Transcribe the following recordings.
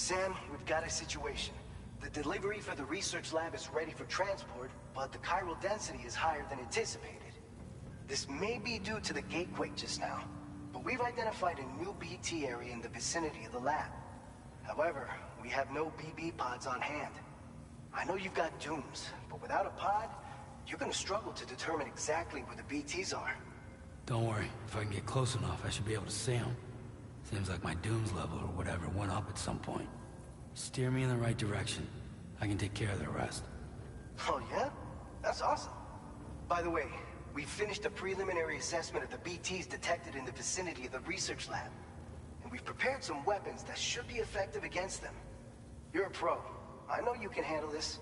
Sam, we've got a situation. The delivery for the research lab is ready for transport, but the chiral density is higher than anticipated. This may be due to the gateway just now, but we've identified a new BT area in the vicinity of the lab. However, we have no BB pods on hand. I know you've got dooms, but without a pod, you're gonna struggle to determine exactly where the BTs are. Don't worry, if I can get close enough, I should be able to see them. Seems like my dooms level or whatever went up at some point. Steer me in the right direction. I can take care of the rest. Oh yeah? That's awesome. By the way, we finished a preliminary assessment of the BTs detected in the vicinity of the research lab. And we've prepared some weapons that should be effective against them. You're a pro. I know you can handle this.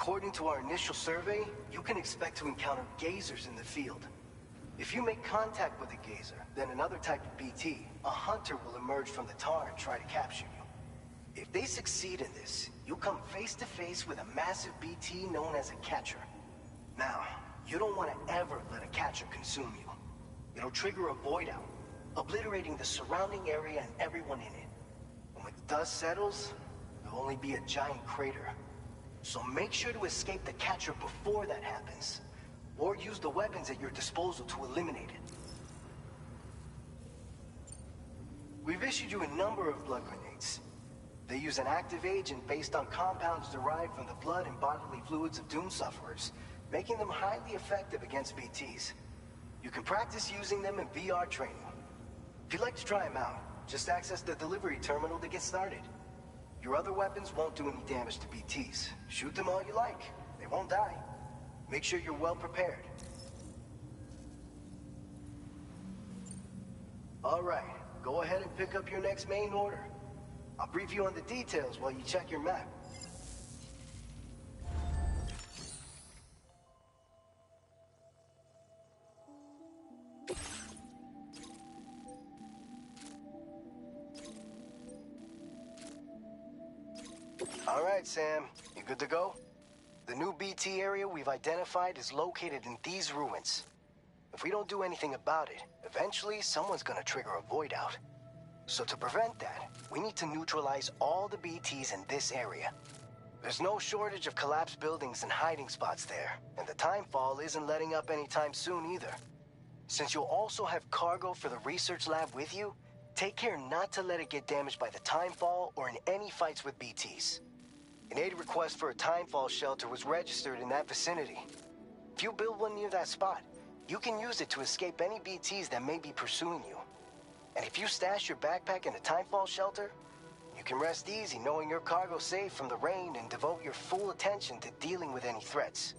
According to our initial survey, you can expect to encounter gazers in the field. If you make contact with a gazer, then another type of BT, a hunter will emerge from the tar and try to capture you. If they succeed in this, you'll come face to face with a massive BT known as a catcher. Now, you don't want to ever let a catcher consume you. It'll trigger a void out, obliterating the surrounding area and everyone in it. And when the dust settles, there'll only be a giant crater. So make sure to escape the catcher before that happens, or use the weapons at your disposal to eliminate it. We've issued you a number of blood grenades. They use an active agent based on compounds derived from the blood and bodily fluids of Doom sufferers, making them highly effective against BTs. You can practice using them in VR training. If you'd like to try them out, just access the delivery terminal to get started. Your other weapons won't do any damage to BTs. Shoot them all you like. They won't die. Make sure you're well prepared. All right, go ahead and pick up your next main order. I'll brief you on the details while you check your map. All right, Sam. You good to go? The new BT area we've identified is located in these ruins. If we don't do anything about it, eventually someone's gonna trigger a void out. So to prevent that, we need to neutralize all the BTs in this area. There's no shortage of collapsed buildings and hiding spots there, and the timefall isn't letting up anytime soon either. Since you'll also have cargo for the research lab with you, take care not to let it get damaged by the timefall or in any fights with BTs. An aid request for a timefall shelter was registered in that vicinity. If you build one near that spot, you can use it to escape any BTs that may be pursuing you. And if you stash your backpack in a timefall shelter, you can rest easy knowing your cargo's safe from the rain and devote your full attention to dealing with any threats.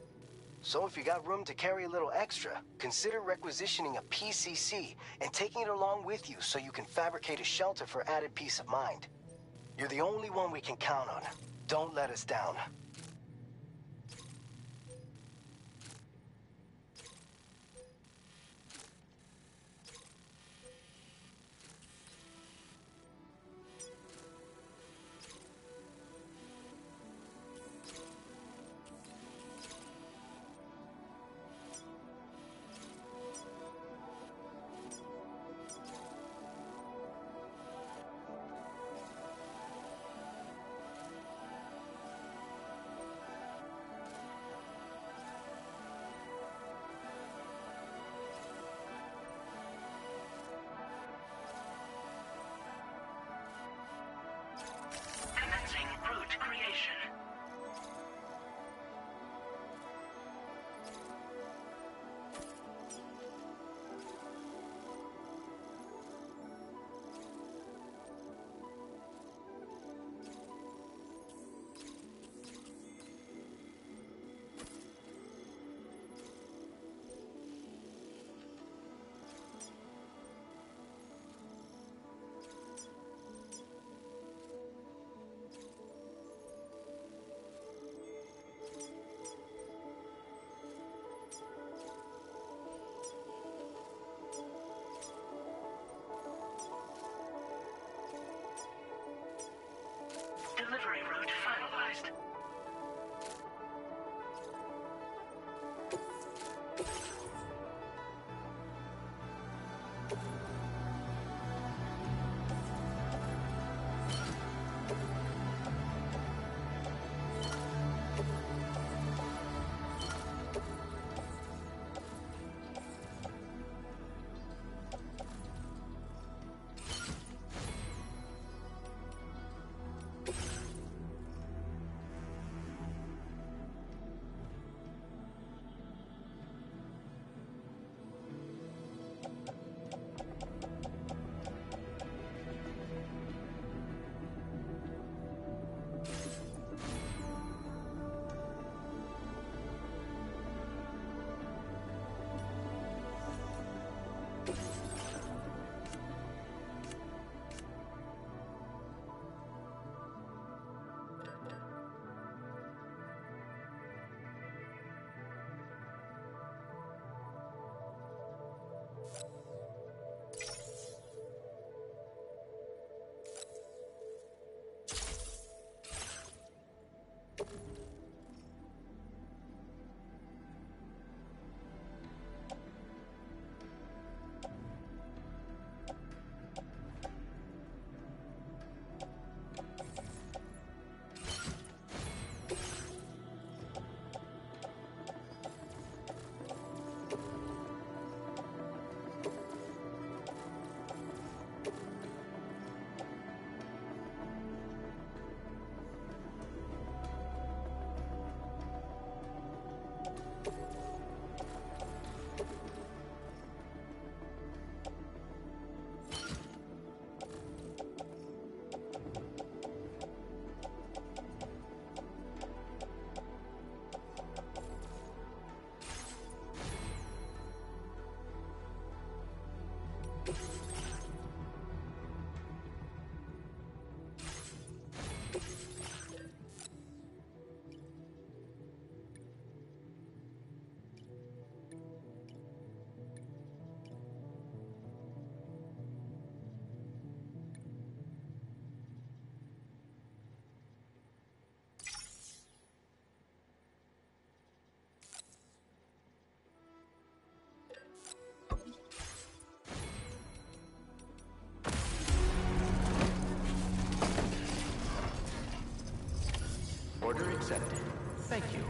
So if you got room to carry a little extra, consider requisitioning a PCC and taking it along with you so you can fabricate a shelter for added peace of mind. You're the only one we can count on. Don't let us down. Order accepted. Thank you.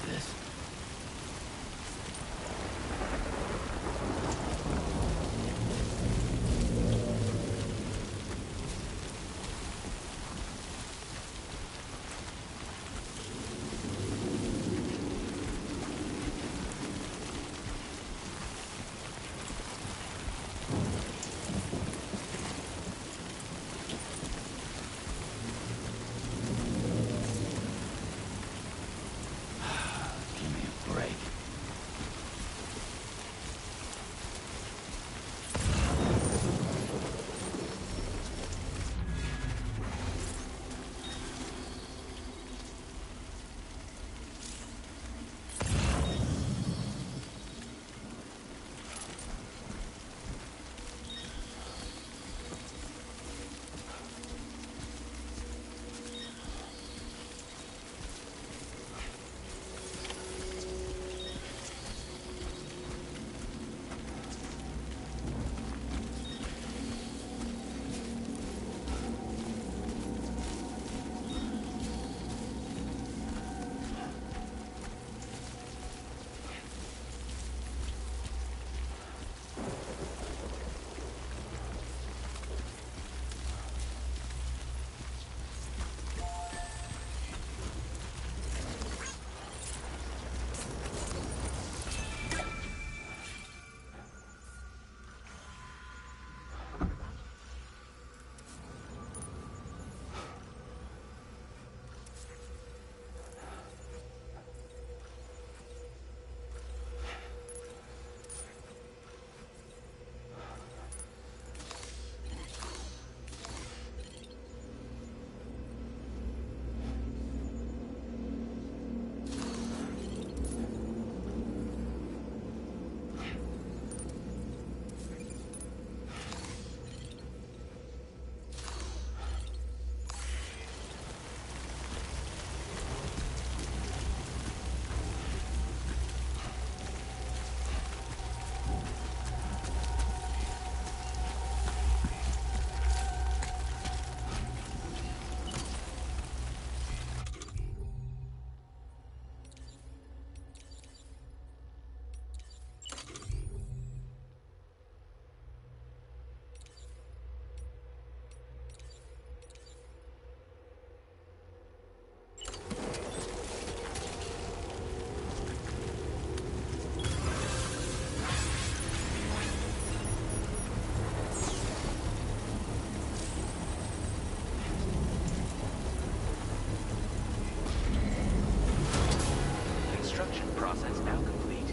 this. Give me a break. Construction process now complete.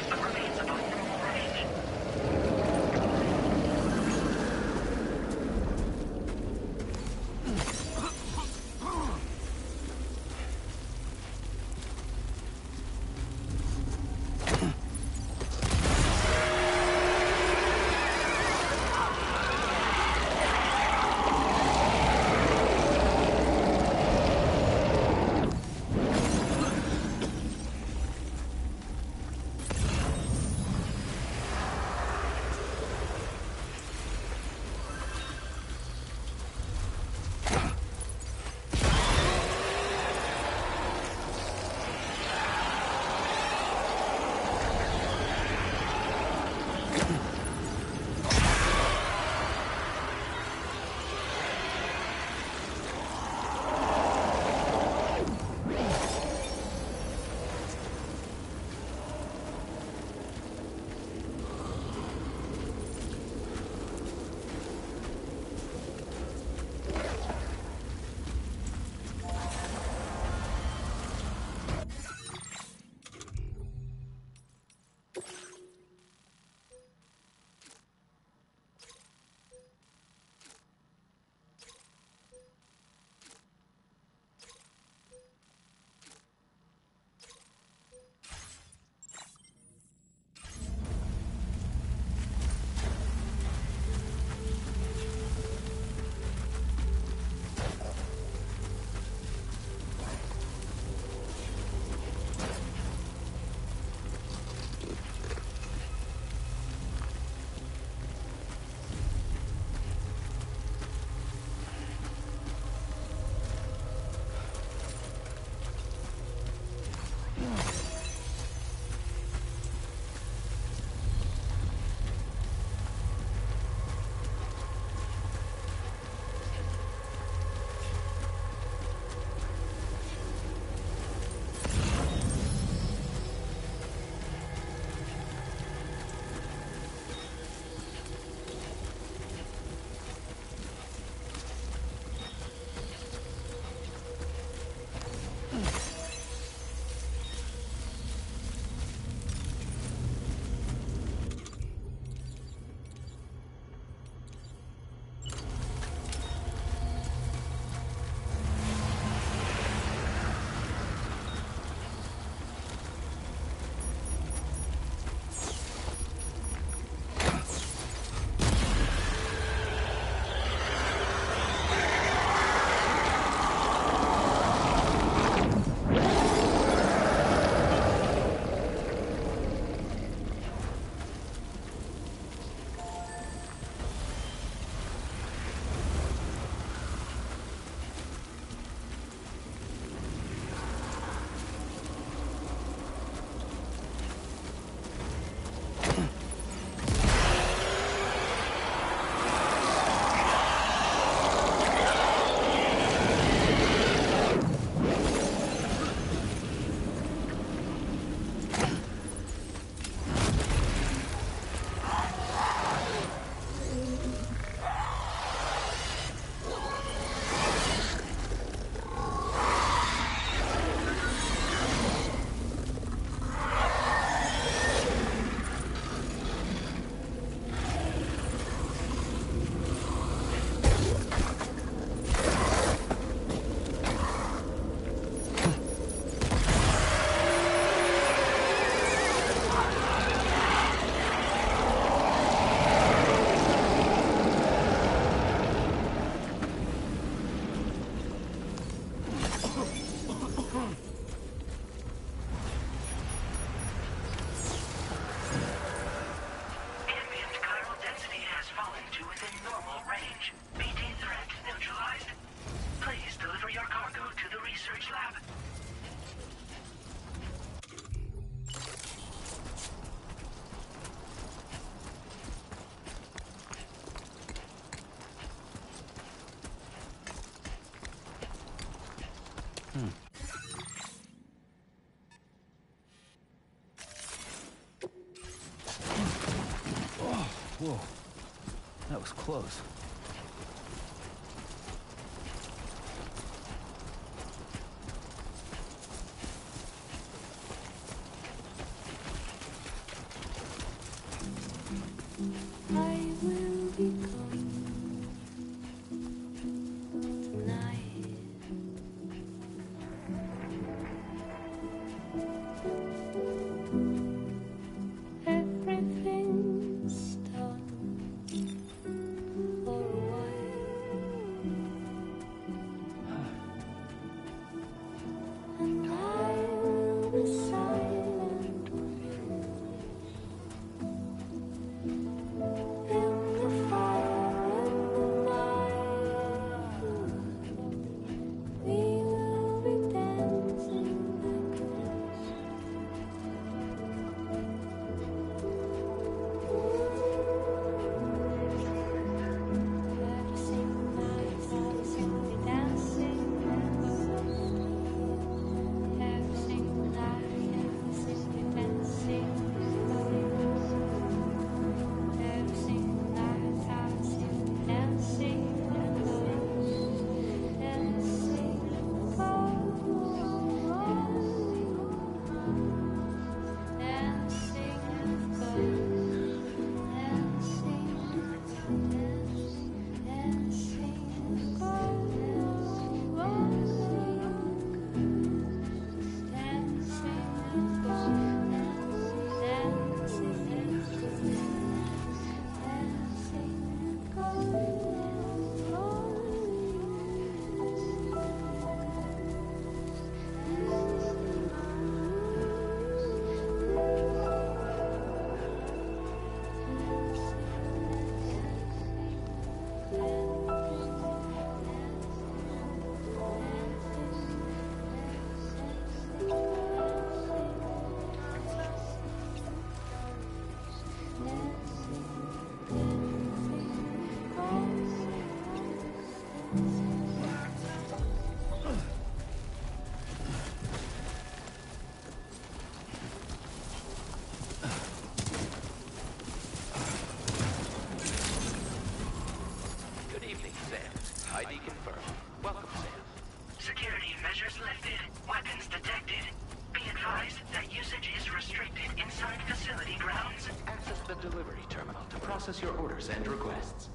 but remains above normal range. Whoa, that was close. I will be gone tonight. Everything's done for a while, and I will be silent with you in the fire in the night. We will be dancing like this. Every single night, every single day dancing like this. Every single night, every single day dancing like this. Every single night, every single day dancing like this. Dancing Good evening, Sam. ID confirmed. Welcome, Sam. Security measures lifted. Weapons detected. Be advised that usage is restricted inside facility grounds. Access the delivery terminal to process your orders and requests.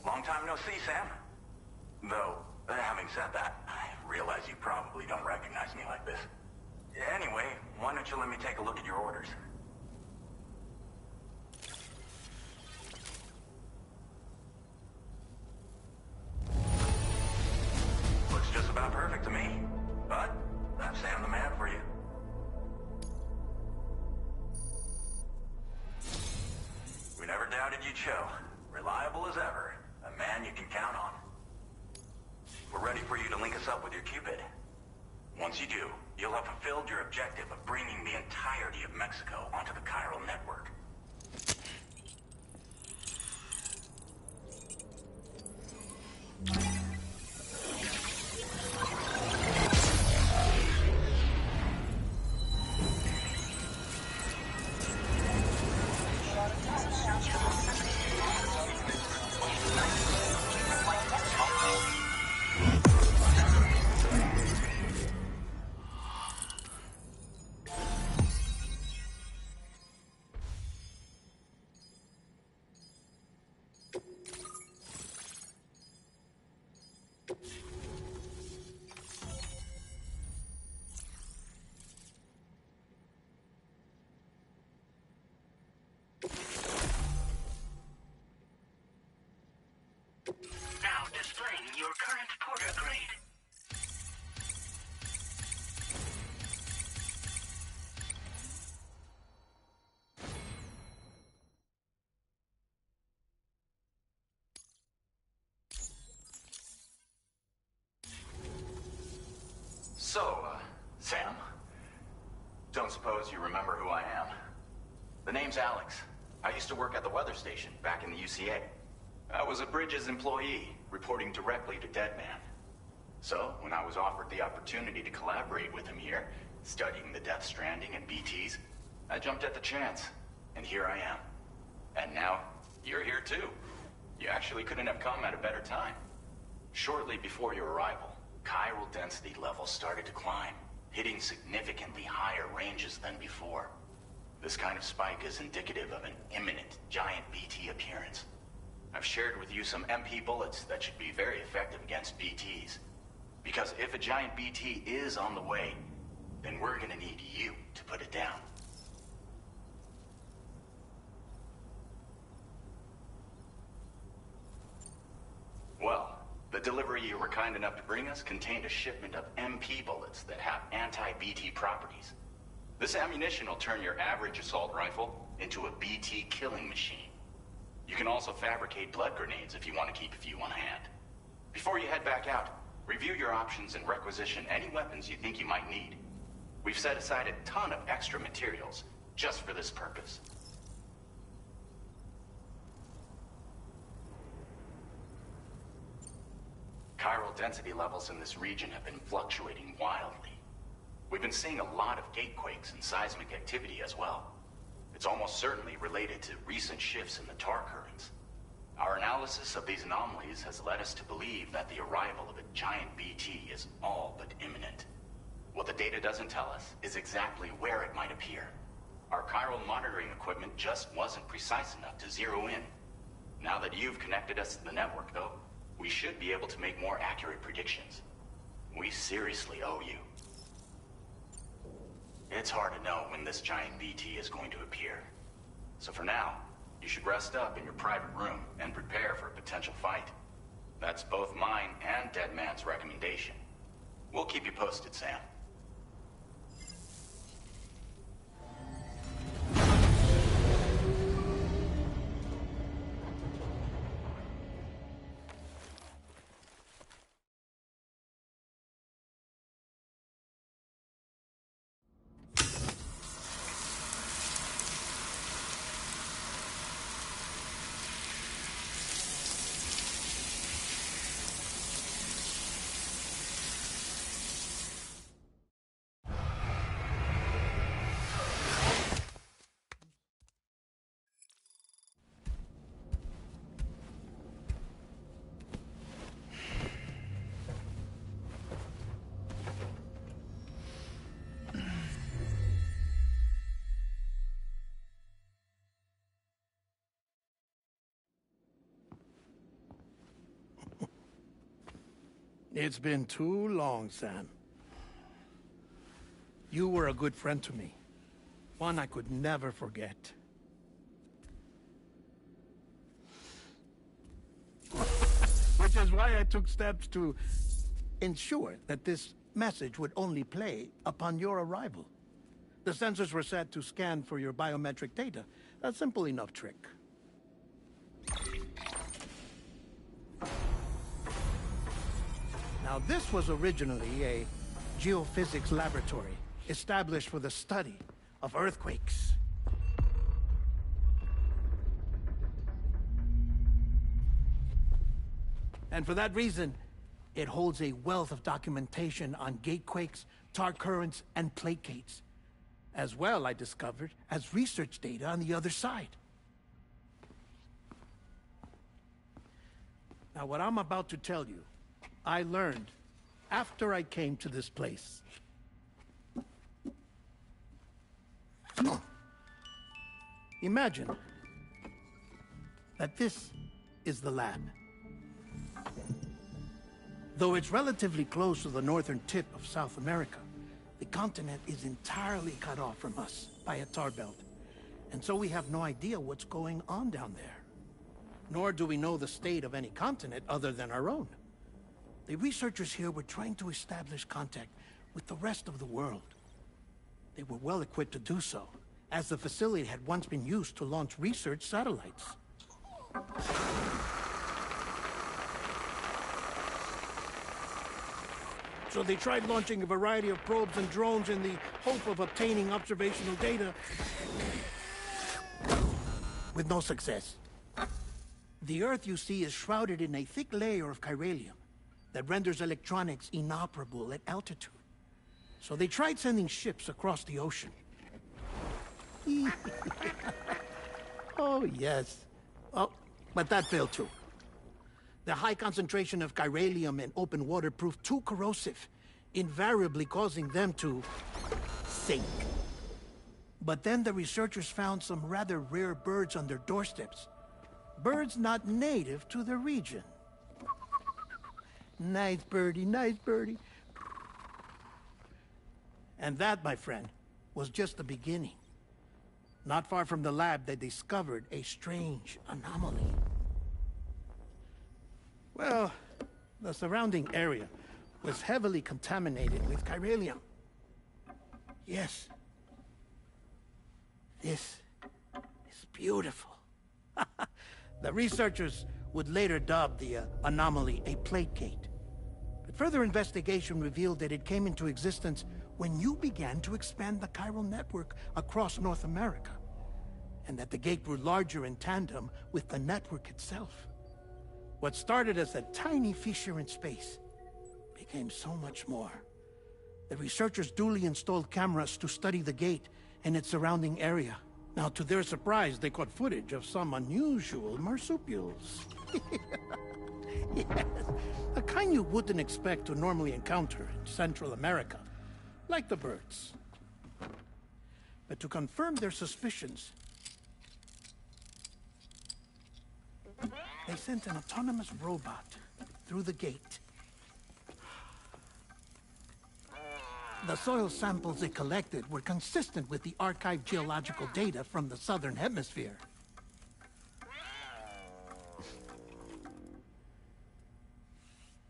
Long time no see, Sam. Though, having said that, I realize you probably don't recognize me like this. Anyway, why don't you let me take a look at your orders? Looks just about perfect to me. But, that's Sam the man for you. We never doubted you'd show. Reliable as ever. A man you can count on. We're ready for you to link us up with your Cupid. Once you do, you'll have fulfilled your objective of bringing the entirety of Mexico onto the chiral network. Now displaying your current porter grade. So, Sam, don't suppose you remember who I am? The name's Alex. I used to work at the weather station back in the UCA. I was a Bridges employee, reporting directly to Deadman. So, when I was offered the opportunity to collaborate with him here, studying the Death Stranding and BTs, I jumped at the chance. and here I am. And now, you're here too. You actually couldn't have come at a better time. Shortly before your arrival, chiral density levels started to climb, hitting significantly higher ranges than before. This kind of spike is indicative of an imminent giant BT appearance. I've shared with you some MP bullets that should be very effective against BTs. Because if a giant BT is on the way, then we're gonna need you to put it down. Well, the delivery you were kind enough to bring us contained a shipment of MP bullets that have anti-BT properties. This ammunition will turn your average assault rifle into a BT killing machine. You can also fabricate blood grenades if you want to keep a few on hand. Before you head back out, review your options and requisition any weapons you think you might need. We've set aside a ton of extra materials just for this purpose. Chiral density levels in this region have been fluctuating wildly. We've been seeing a lot of gatequakes and seismic activity as well. It's almost certainly related to recent shifts in the tar currents. Our analysis of these anomalies has led us to believe that the arrival of a giant BT is all but imminent. What the data doesn't tell us is exactly where it might appear. Our chiral monitoring equipment just wasn't precise enough to zero in. Now that you've connected us to the network, though, we should be able to make more accurate predictions. We seriously owe you. It's hard to know when this giant BT is going to appear. So for now, you should rest up in your private room and prepare for a potential fight. That's both mine and Deadman's recommendation. We'll keep you posted, Sam. It's been too long, Sam. You were a good friend to me. One I could never forget. Which is why I took steps to ensure that this message would only play upon your arrival. The sensors were set to scan for your biometric data. A simple enough trick. Now, this was originally a geophysics laboratory established for the study of earthquakes. And for that reason, it holds a wealth of documentation on gatequakes, tar currents, and placates. As well, I discovered, as research data on the other side. Now, what I'm about to tell you, I learned after I came to this place. Imagine that this is the lab. Though it's relatively close to the northern tip of South America, the continent is entirely cut off from us by a tar belt. And so we have no idea what's going on down there. Nor do we know the state of any continent other than our own. The researchers here were trying to establish contact with the rest of the world. They were well equipped to do so, as the facility had once been used to launch research satellites. So they tried launching a variety of probes and drones in the hope of obtaining observational data, with no success. The Earth, you see, is shrouded in a thick layer of chiralium that renders electronics inoperable at altitude. So they tried sending ships across the ocean. Oh, yes. Oh, but that failed too. The high concentration of chiralium in open water proved too corrosive, invariably causing them to sink. But then the researchers found some rather rare birds on their doorsteps. Birds not native to the region. Nice birdie, nice birdie. And that, my friend, was just the beginning. Not far from the lab, they discovered a strange anomaly. Well, the surrounding area was heavily contaminated with chiralium. Yes. This is beautiful. The researchers would later dub the anomaly a plate gate. But further investigation revealed that it came into existence when you began to expand the chiral network across North America, and that the gate grew larger in tandem with the network itself. What started as a tiny fissure in space became so much more. The researchers duly installed cameras to study the gate and its surrounding area. Now, to their surprise, they caught footage of some unusual marsupials. Yes, a kind you wouldn't expect to normally encounter in Central America, like the birds. But to confirm their suspicions, they sent an autonomous robot through the gate. The soil samples it collected were consistent with the archived geological data from the southern hemisphere.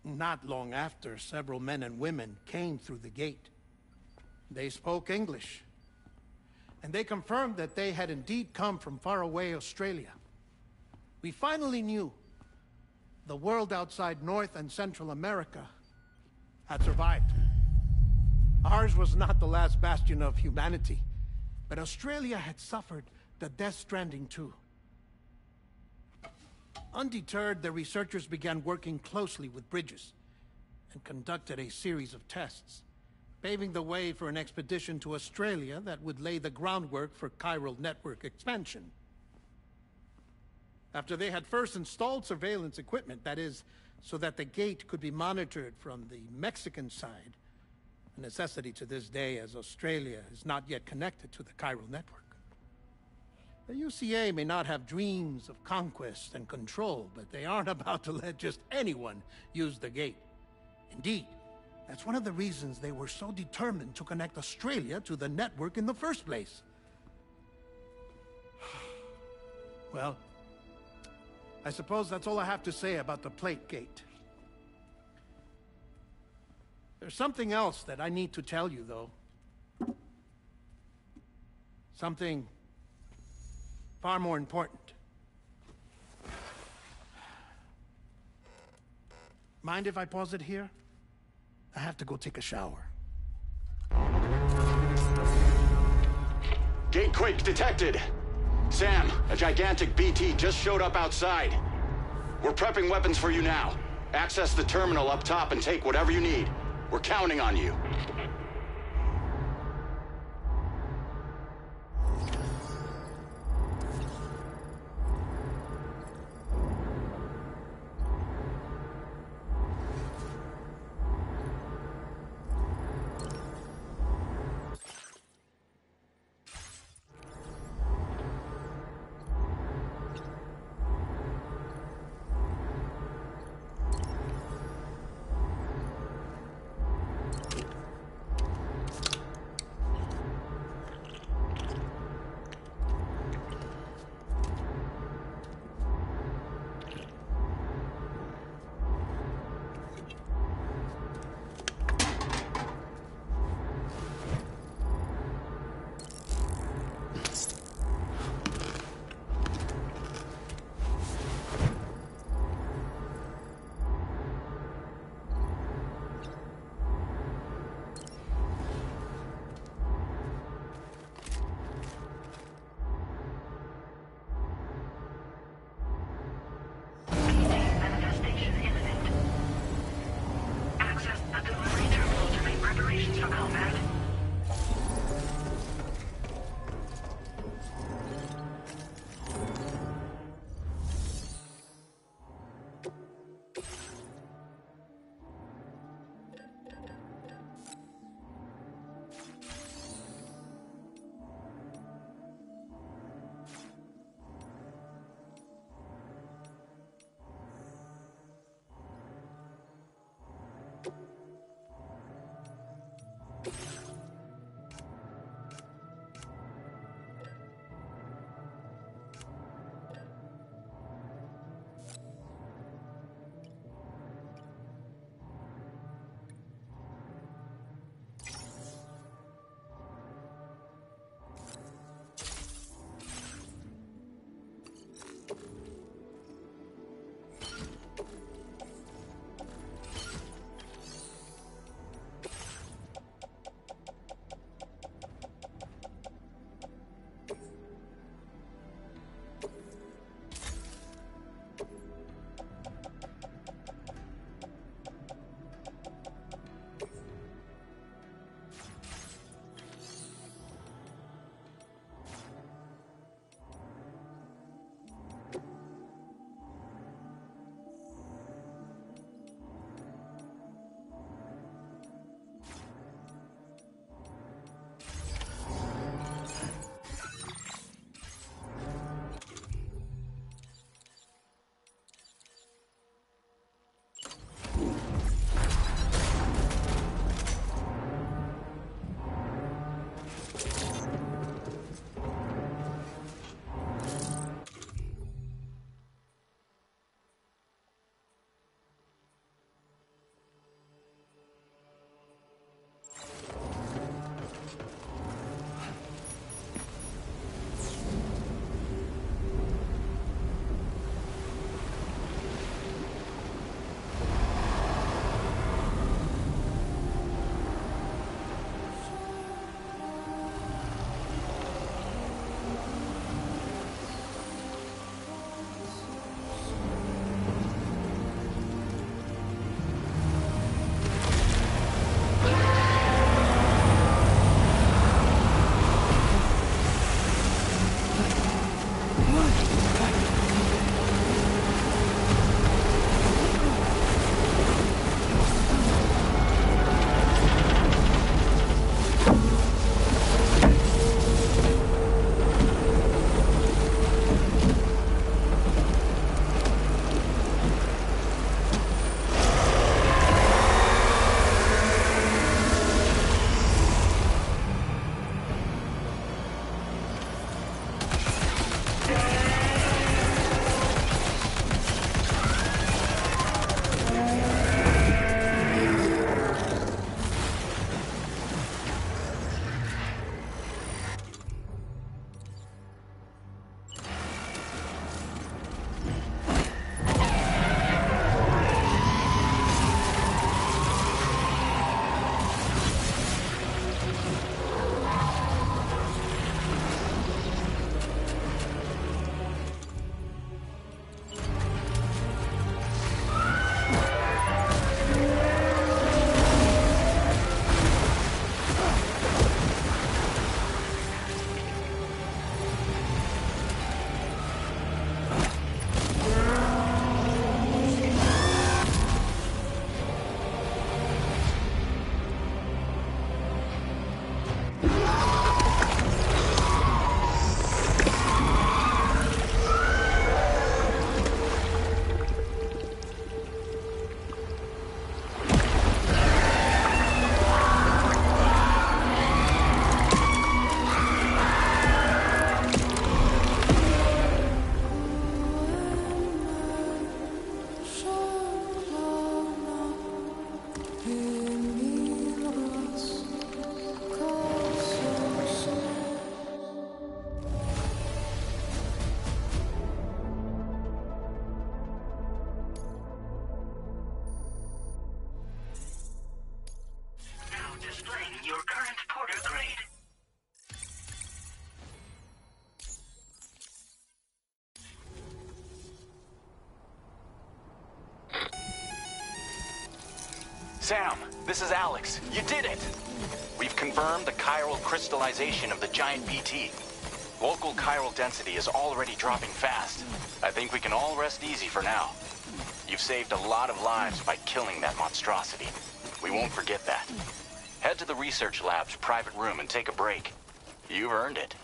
Not long after, several men and women came through the gate. They spoke English, and they confirmed that they had indeed come from faraway Australia. We finally knew the world outside North and Central America had survived. Ours was not the last bastion of humanity, but Australia had suffered the death stranding too. Undeterred, the researchers began working closely with Bridges and conducted a series of tests, paving the way for an expedition to Australia that would lay the groundwork for chiral network expansion. After they had first installed surveillance equipment, that is, so that the gate could be monitored from the Mexican side, a necessity to this day as Australia is not yet connected to the chiral network. The UCA may not have dreams of conquest and control, but they aren't about to let just anyone use the gate. Indeed, that's one of the reasons they were so determined to connect Australia to the network in the first place. Well, I suppose that's all I have to say about the plate gate. There's something else that I need to tell you, though. Something far more important. Mind if I pause it here? I have to go take a shower. Gate quake detected. Sam, a gigantic BT just showed up outside. We're prepping weapons for you now. Access the terminal up top and take whatever you need. We're counting on you. Sam, this is Alex. You did it! We've confirmed the chiral crystallization of the giant BT. Local chiral density is already dropping fast. I think we can all rest easy for now. You've saved a lot of lives by killing that monstrosity. We won't forget that. Head to the research lab's private room and take a break. You've earned it.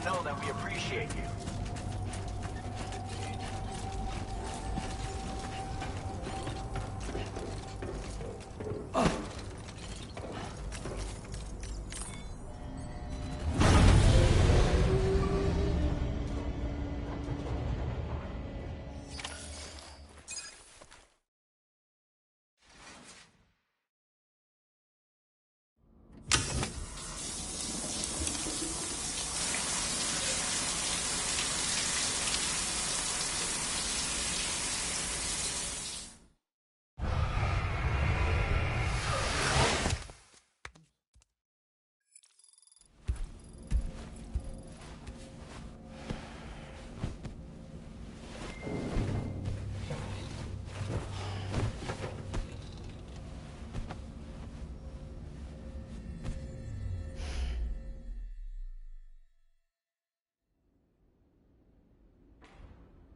know that we appreciate you.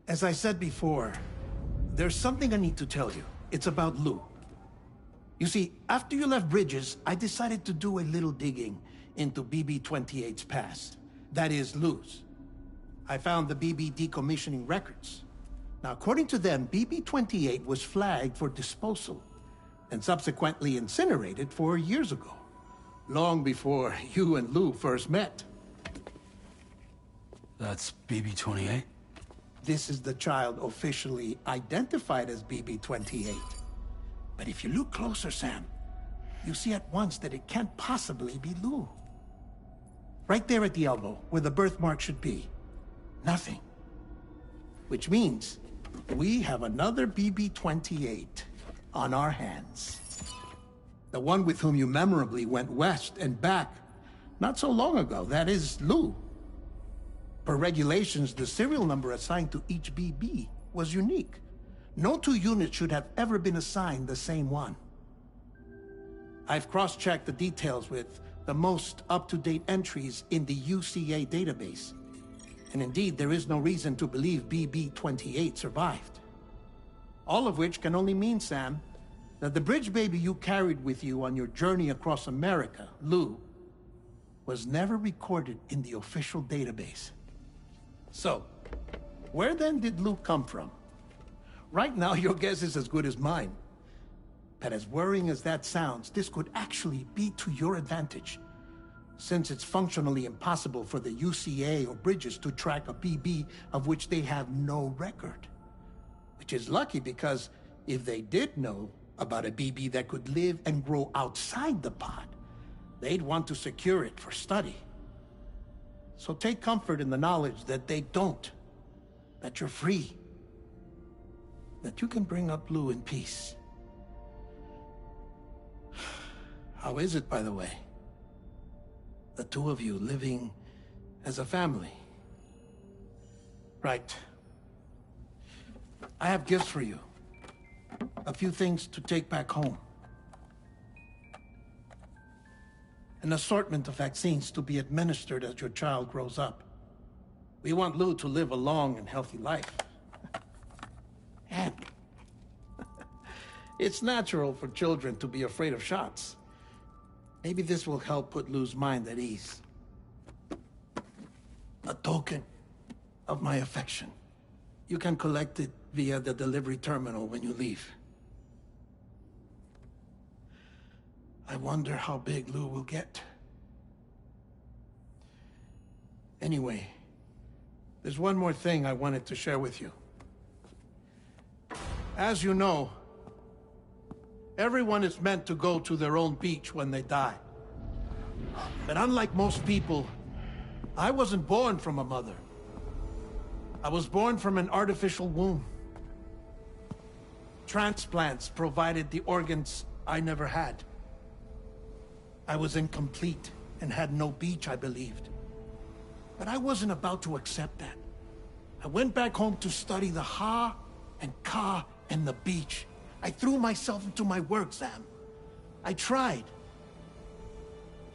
As I said before, there's something I need to tell you. It's about Lou. You see, after you left Bridges, I decided to do a little digging into BB-28's past. That is, Lou's. I found the BB decommissioning records. Now, according to them, BB-28 was flagged for disposal and subsequently incinerated 4 years ago, long before you and Lou first met. That's BB-28? This is the child officially identified as BB-28. But if you look closer, Sam, you see at once that it can't possibly be Lou. Right there at the elbow, where the birthmark should be. Nothing. Which means we have another BB-28 on our hands. The one with whom you memorably went west and back not so long ago. That is Lou. Per regulations, the serial number assigned to each BB was unique. No two units should have ever been assigned the same one. I've cross-checked the details with the most up-to-date entries in the UCA database. And indeed, there is no reason to believe BB-28 survived. All of which can only mean, Sam, that the bridge baby you carried with you on your journey across America, Lou, was never recorded in the official database. So, where then did Lou come from? Right now, your guess is as good as mine. But as worrying as that sounds, this could actually be to your advantage, since it's functionally impossible for the UCA or Bridges to track a BB of which they have no record. Which is lucky, because if they did know about a BB that could live and grow outside the pod, they'd want to secure it for study. So take comfort in the knowledge that they don't, that you're free, that you can bring up Lou in peace. How is it, by the way? The two of you living as a family? Right. I have gifts for you. A few things to take back home. An assortment of vaccines to be administered as your child grows up. We want Lou to live a long and healthy life. And it's natural for children to be afraid of shots. Maybe this will help put Lou's mind at ease. A token of my affection. You can collect it via the delivery terminal when you leave. I wonder how big Lou will get. Anyway, there's one more thing I wanted to share with you. As you know, everyone is meant to go to their own beach when they die. But unlike most people, I wasn't born from a mother. I was born from an artificial womb. Transplants provided the organs I never had. I was incomplete and had no beach, I believed. But I wasn't about to accept that. I went back home to study the Ha and Ka and the beach. I threw myself into my work, Sam. I tried.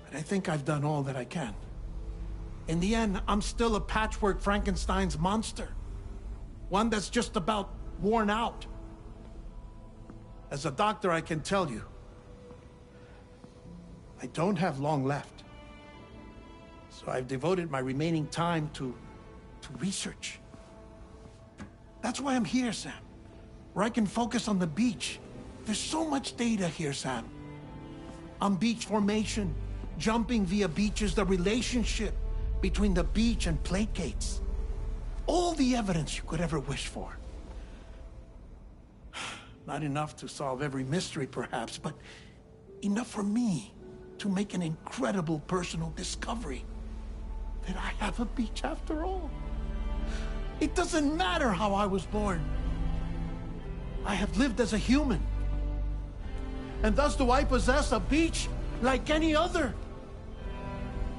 But I think I've done all that I can. In the end, I'm still a patchwork Frankenstein's monster. One that's just about worn out. As a doctor, I can tell you, I don't have long left. So I've devoted my remaining time to research. That's why I'm here, Sam. Where I can focus on the beach. There's so much data here, Sam. On beach formation, jumping via beaches, the relationship between the beach and plate gates. All the evidence you could ever wish for. Not enough to solve every mystery, perhaps, but enough for me to make an incredible personal discovery. That I have a beach after all. It doesn't matter how I was born. I have lived as a human. And thus do I possess a beach like any other.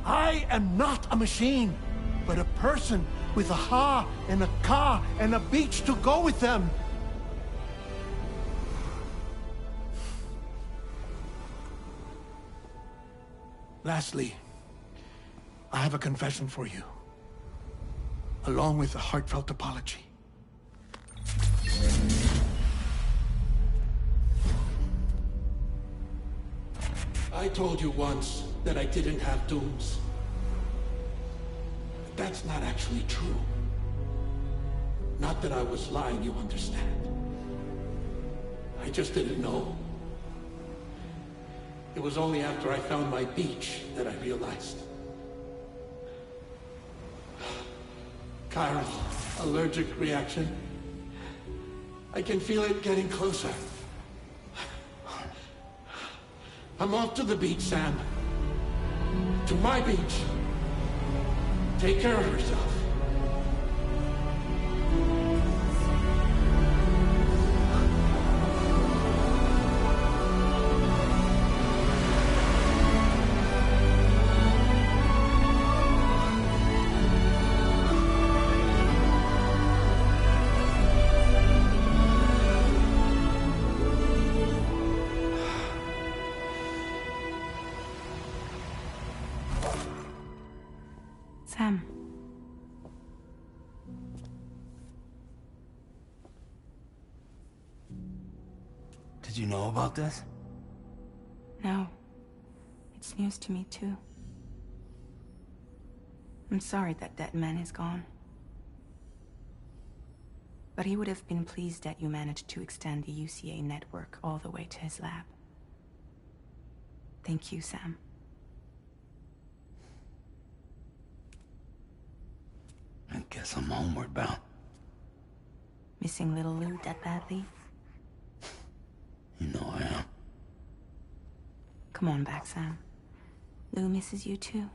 I am not a machine, but a person with a Ha and a Ka and a beach to go with them. Lastly, I have a confession for you, along with a heartfelt apology. I told you once that I didn't have dooms. But that's not actually true. Not that I was lying, you understand. I just didn't know. It was only after I found my beach that I realized. Chiral allergic reaction. I can feel it getting closer. I'm off to the beach, Sam. To my beach. Take care of yourself. Sam. Did you know about this? No. It's news to me, too. I'm sorry that that man is gone. But he would have been pleased that you managed to extend the UCA network all the way to his lab. Thank you, Sam. I guess I'm homeward bound. Missing little Lou that badly? You know I am. Come on back, Sam. Lou misses you too.